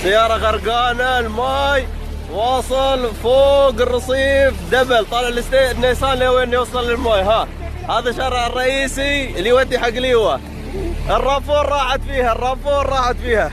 سيارة غرقانة، الماي واصل فوق الرصيف دبل، طالع النيسان لوين يوصل للماي. هذا الشارع الرئيسي اللي يودي حق ليوة. الرافور راحت فيها، الرافور راحت فيها.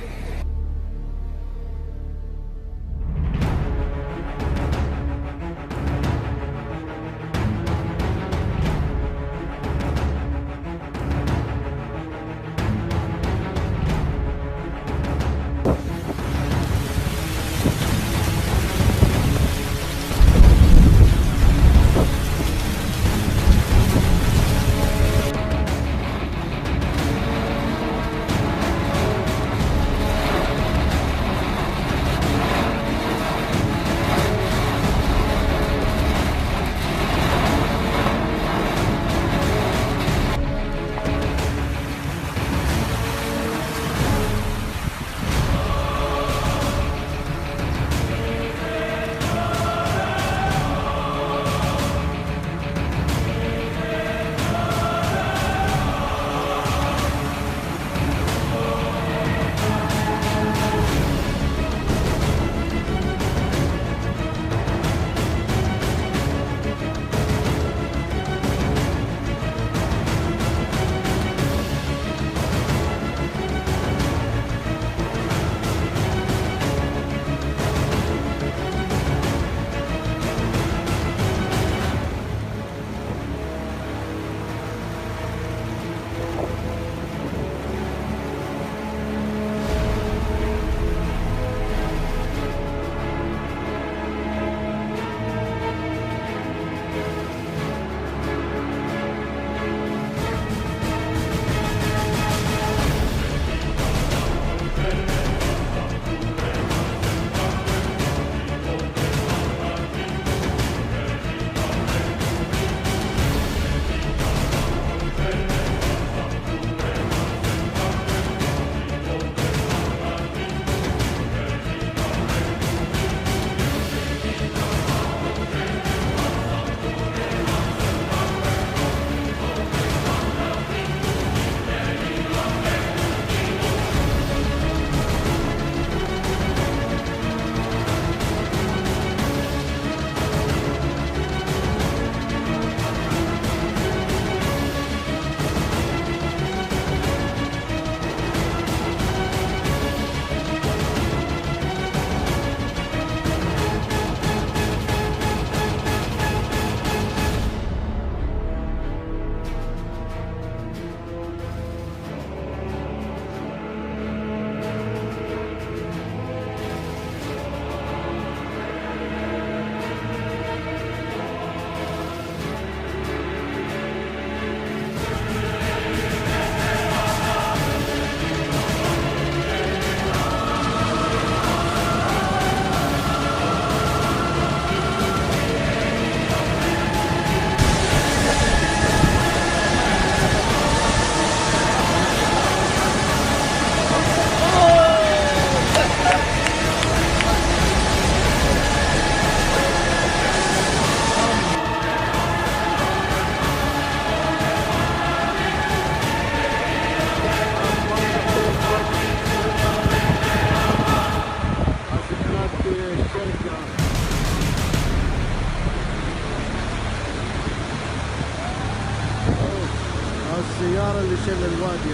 السيارة اللي شل الوادي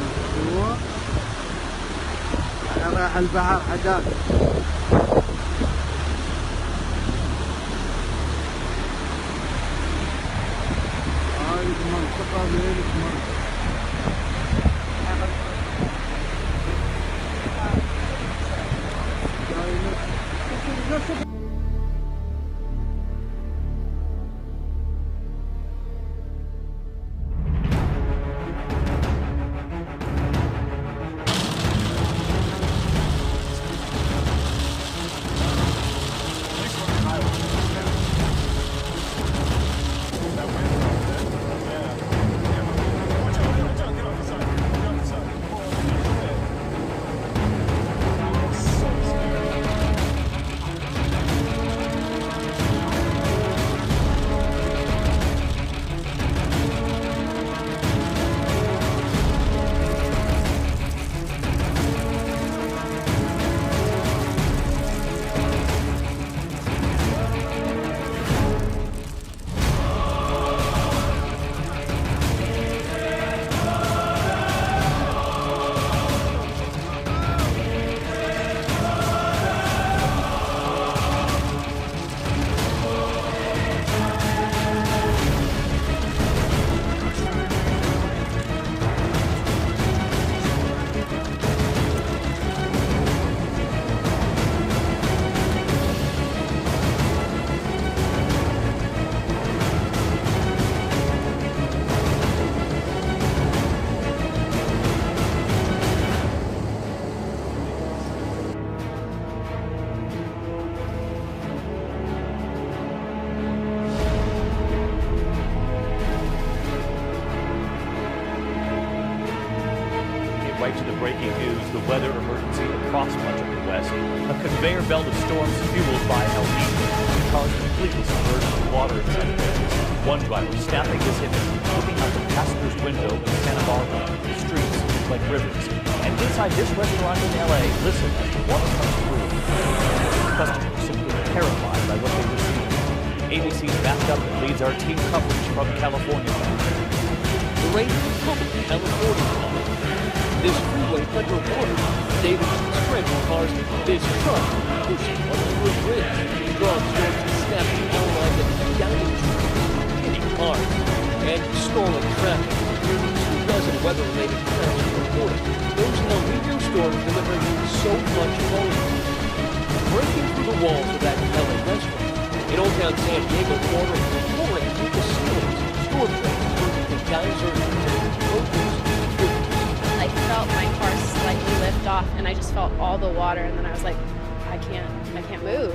هو أنا رايح البحر حداك. هاي المنطقة من المنطقة Right to the breaking news, the weather emergency across much of the West. A conveyor belt of storms fueled by El Nino caused completely submerged with water inside the buildings. One driver snapping this image, looking out the passenger's window in Santa Barbara, the streets like rivers. And inside this restaurant in LA, listen as the water comes through. Customers simply terrified by what they were seeing. ABC's backed up and leads our team coverage from California. The rain is coming to California. This freeway underwater. David Sprint cars this truck pushing on over a bridge. Strong storms and snapping all like a giant hitting cars and stalling traffic. Nearly 2 dozen weather-related crashes reported. Those El Nino storms delivering so much volume. Breaking through the walls of that LA restaurant. In Old Town San Diego, water pouring through the ceilings. Storm drains burning the geysers and roads. I felt my car slightly lift off, and I just felt all the water, and then I was like, I can't move.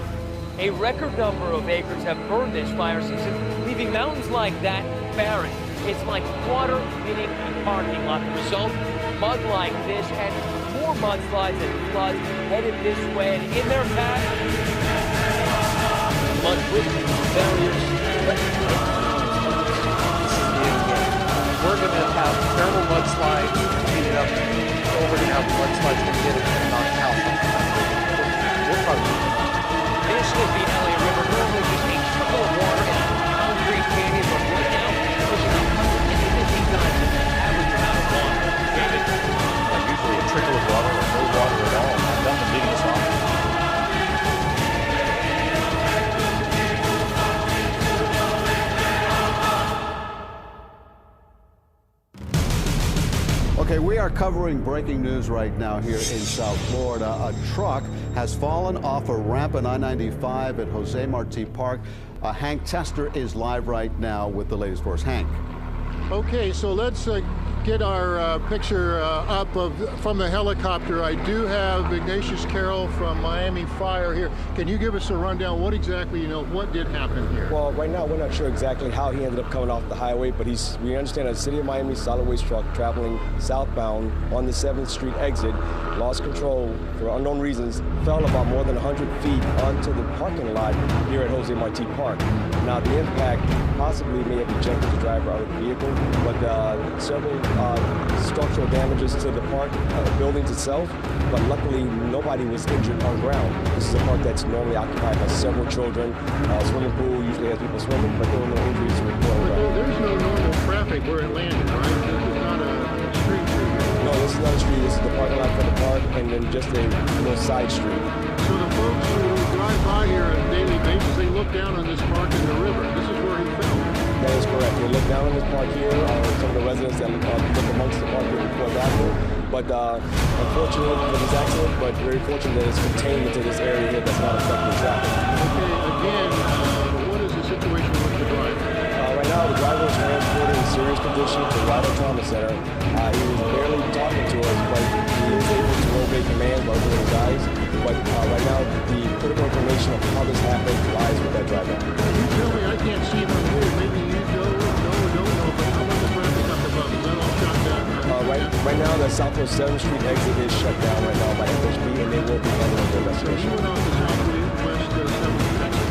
A record number of acres have burned this fire season, leaving mountains like that barren. It's like water hitting a parking lot. The result, mud like this, and more mudslides and floods headed this way, and in their path, mud bridges, barriers. We're going to have terrible mudslides heating up. Or we're going to have mudslides that get it and knock out. We're probably. This is the LA River, normally just a trickle of water in a concrete canyon, but right now, pushing 150 times the average amount of water. David? Usually a trickle of water or no water at all. Nothing leading us off. Okay, we are covering breaking news right now here in South Florida. A truck has fallen off a ramp in I-95 at Jose Marti Park. Hank Tester is live right now with the latest for us. Hank. Okay, so let's get our picture up from the helicopter. I do have Ignatius Carroll from Miami Fire here. Can you give us a rundown? What exactly, what did happen here? Well, right now we're not sure exactly how he ended up coming off the highway, but we understand a City of Miami solid waste truck traveling southbound on the 7th Street exit lost control for unknown reasons, fell about more than 100 feet onto the parking lot here at Jose Marti Park. Now, the impact possibly may have ejected the driver out of the vehicle, but several structural damages to the park, the buildings itself, but luckily nobody was injured on ground. This is a park that's normally occupied by several children. Swimming pool usually has people swimming, but there were no injuries reported. But there's no normal traffic where it landed, right? This is not a and then just a little side street. So the folks who drive by here on a daily basis, they look down on this park in the river. This is where he fell. That is correct. They look down on this park here, some of the residents that look amongst the park here before and after. But unfortunate for this accident, but very fortunate that it's contained into this area here that's not affecting traffic. Okay, again, what is the situation with the driver? Right now, the driver was transported in serious condition to Ryder Trauma Center. He was barely talking to us, but he is able to obey commands by opening his eyes. But right now, the critical information of how this happened lies with that driver. You tell me, I can't see from here. Maybe you know or don't know, but how about the traffic up above? Is that all shut down? Right now, the Southwest 7th Street exit is shut down right now by FHB, and they will be handling the So investigation. you went off the Southwest 7th Street exit.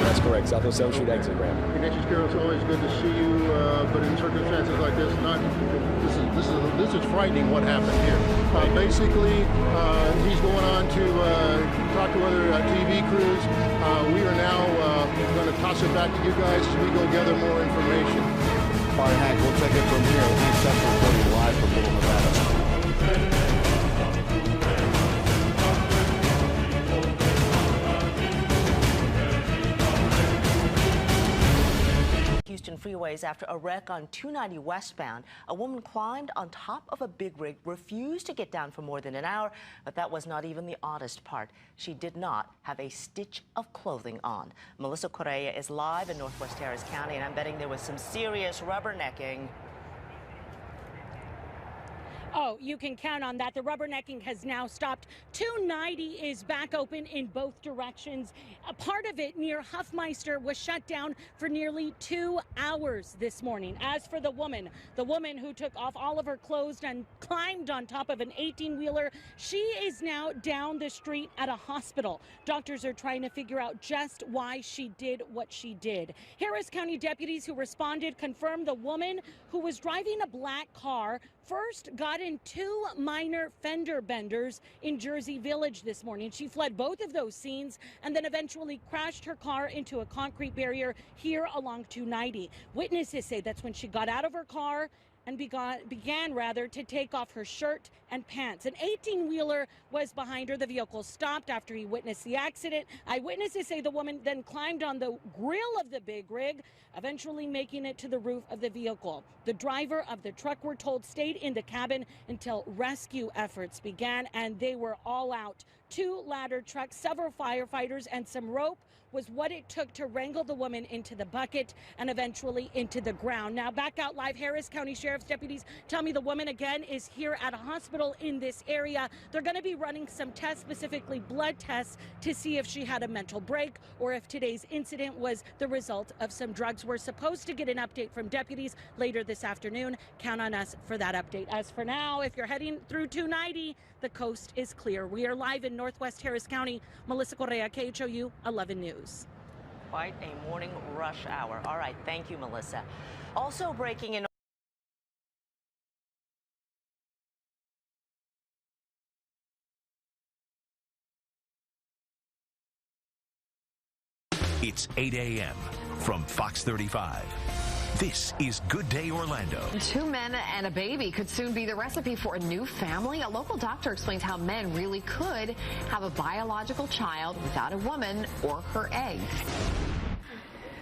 That's correct, Southwest 7th Street exit ramp. Ignatius Carroll, it's always good to see you, but in circumstances like this, this is frightening what happened here. Basically, he's going on to talk to other TV crews. We are now going to toss it back to you guys as we go gather more information. All right, Hank, we'll take it from here. Hank Chester reporting live from Little Nevada. Houston freeways after a wreck on 290 westbound. A woman climbed on top of a big rig, refused to get down for more than an hour, but that was not even the oddest part. She did not have a stitch of clothing on. Melissa Correa is live in Northwest Harris County, and I'm betting there was some serious rubbernecking. Oh, you can count on that. The rubbernecking has now stopped. 290 is back open in both directions. A part of it near Huffmeister was shut down for nearly 2 hours this morning. As for the woman who took off all of her clothes and climbed on top of an 18-wheeler, she is now down the street at a hospital. Doctors are trying to figure out just why she did what she did. Harris County deputies who responded confirmed the woman who was driving a black car first got in 2 minor fender benders in Jersey Village this morning. She fled both of those scenes and then eventually crashed her car into a concrete barrier here along 290. Witnesses say that's when she got out of her car and began to take off her shirt and pants. An 18-wheeler was behind her. The vehicle stopped after he witnessed the accident. Eyewitnesses say the woman then climbed on the grill of the big rig, eventually making it to the roof of the vehicle. The driver of the truck, we're told, stayed in the cabin until rescue efforts began, and they were all out. 2 ladder trucks, several firefighters, and some rope was what it took to wrangle the woman into the bucket and eventually into the ground. Now back out live, Harris County Sheriff's deputies tell me the woman again is here at a hospital in this area. They're going to be running some tests, specifically blood tests, to see if she had a mental break or if today's incident was the result of some drugs. We're supposed to get an update from deputies later this afternoon. Count on us for that update. As for now, if you're heading through 290, the coast is clear. We are live in Northwest Harris County. Melissa Correa, KHOU 11 News. Quite a morning rush hour. All right, thank you, Melissa. Also breaking in. It's 8 a.m. from Fox 35. This is Good Day Orlando. 2 men and a baby could soon be the recipe for a new family. A local doctor explains how men really could have a biological child without a woman or her eggs.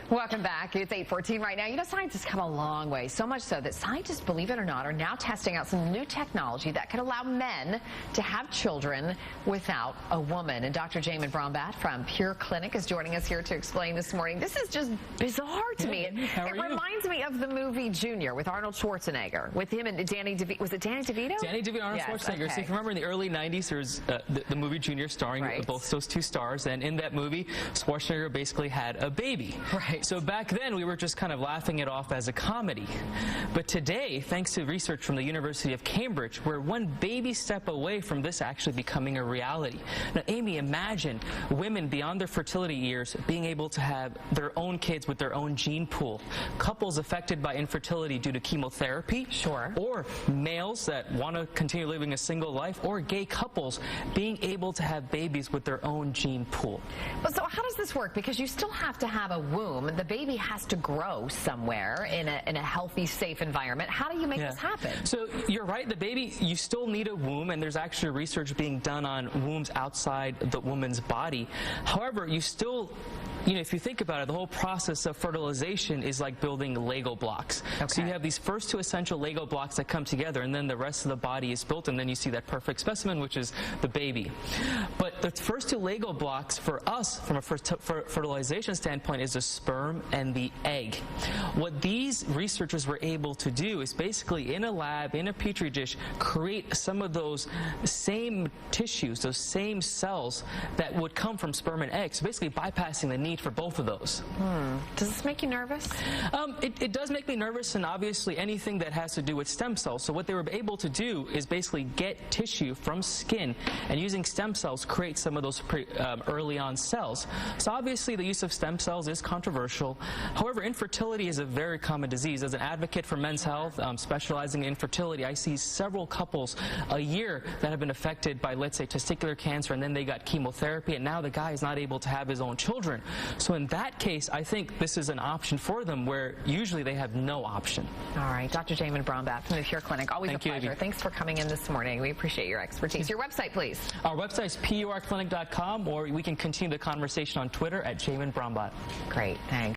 Welcome back. It's 8:14 right now. You know, science has come a long way, so much so that scientists, believe it or not, are now testing out some new technology that could allow men to have children without a woman. And Dr. Jamin Brombat from Pure Clinic is joining us here to explain this morning. This is just bizarre to me. It reminds me of the movie Junior with Arnold Schwarzenegger, with him and Danny DeVito. Was it Danny DeVito? Danny DeVito, Arnold Schwarzenegger. Okay. So if you remember in the early 90s, there was the movie Junior starring both those 2 stars. And in that movie, Schwarzenegger basically had a baby. Right. So back then, we were just kind of laughing it off as a comedy. But today, thanks to research from the University of Cambridge, we're one baby step away from this actually becoming a reality. Now, Amy, imagine women beyond their fertility years being able to have their own kids with their own gene pool. Couples affected by infertility due to chemotherapy. Sure. Or males that want to continue living a single life. Or gay couples being able to have babies with their own gene pool. But so how does this work? Because you still have to have a womb womb. The baby has to grow somewhere in a healthy, safe environment. How do you make this happen? So you're right, the baby, you still need a womb, and there's actually research being done on wombs outside the woman's body. However, you still, if you think about it, the whole process of fertilization is like building Lego blocks. Okay. So you have these first two essential Lego blocks that come together, and then the rest of the body is built, and then you see that perfect specimen, which is the baby. But the first two Lego blocks for us, from a fertilization standpoint, is the sperm and the egg. What these researchers were able to do is basically, in a lab, in a petri dish, create some of those same tissues, those same cells that would come from sperm and egg. So basically bypassing the need for both of those. Does this make you nervous? It does make me nervous, and obviously anything that has to do with stem cells. So what they were able to do is basically get tissue from skin, and using stem cells create some of those early on cells. So obviously the use of stem cells is controversial. However, infertility is a very common disease. As an advocate for men's health, specializing in infertility, I see several couples a year that have been affected by, let's say, testicular cancer, and then they got chemotherapy, and now the guy is not able to have his own children. So in that case, I think this is an option for them where usually they have no option. All right, Dr. Jamin Brombath from the Pure Clinic. Always a pleasure. Thanks for coming in this morning. We appreciate your expertise. Your website, please. Our website is purclinic.com, or we can continue the conversation on Twitter at Jamin Brombath. Great, thanks.